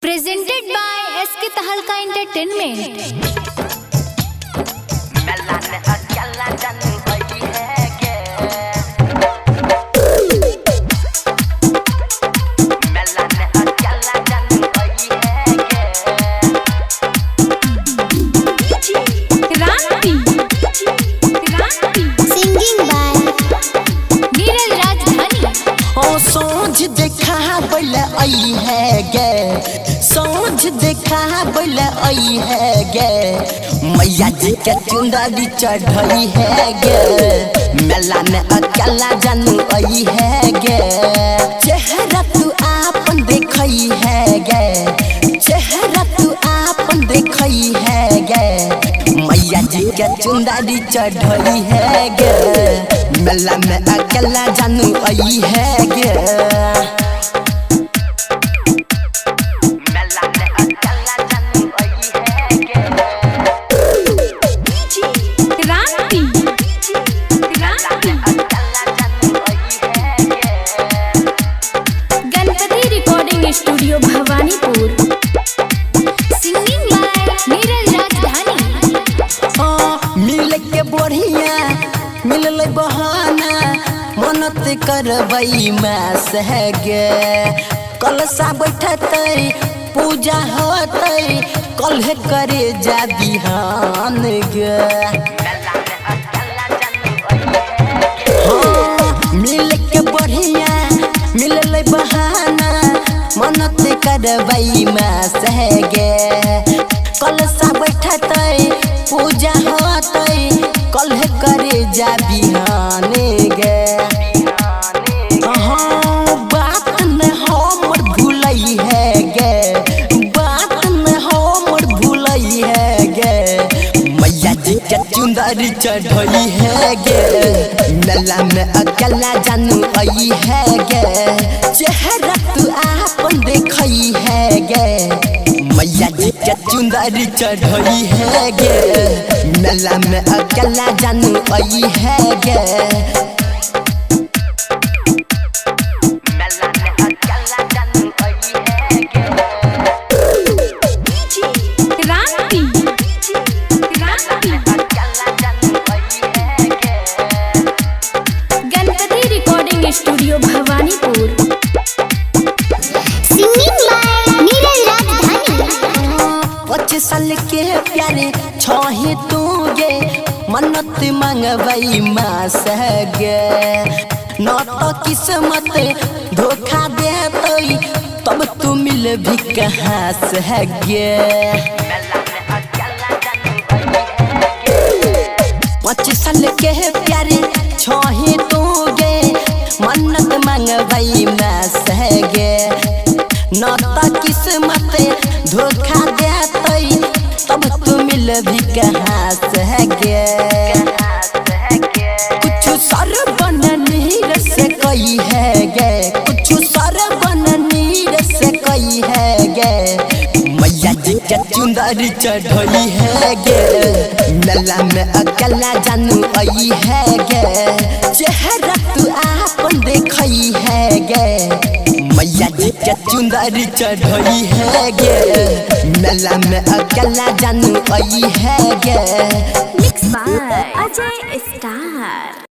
Presented by SK Tahalka Entertainment. सोच देखा बोले आई है गे, सोच देखा बोले आई है गे, मैया जी के चुंदरी चढ़ई है गे, मेला में अकेला जानू आई है गे, चेहरा तू आपन देखई है गे, चेहरा तू आपन देखई है गे, मैया जी के चुंदरी चढ़ई है गे, मेला में अकेला जानू आई है गे। Ganpati recording studio Bhawanipur. Singing by Neeraj Rajdhani. मिल के बढ़िया मिलल बहाना मनत करबई माँ से गे, कलसा बैठतै पूजा होतै कल्हे करे जा बिहान गे। हाँ मिल के बढ़िया मिलल बहाना मनत करबई माँ से गे, कलसा बैठतै पूजा होतै कल्हे करे जा बिहान गे। हाँ बात न हमर भूलई है गे, बात न हमर भूलई है गे, मैया जी के चुंदरी चढ़ई है गे, मेला में अकेला जानू आई है गे, चेहरा तू आपन देखई है गे, मैया जी के चुंदरी चढ़ई है गे, मेला में अकेला जानू आई है गे। Ganpati recording studio Bhawanipur. पच्चीस साल के प्यारे छही तू गे, मन्नत मांगबई माँ से गे, न तो किस्मत धोखा देतई तब तू मिल भी कहाँ से गे। 25 साल के प्यारे छही तू गे, मन्नत मांगबई माँ से गे, न तो किस्मत धोखा देतई तब तू मिल भी कहाँ से गे। कुछ सर बन नीर से कई है गे, कुछ सर बन नीर से कई है गे, मैया जी के चुंदरी चढ़ई है गे, मेला में अकेला जानू आई है गे, चेहरा तू आपन देखई है गे, मैया जी के चुंदरी चढ़ई है गे, मेला में अकेला जानू आई है गे। Mix by Ajay star.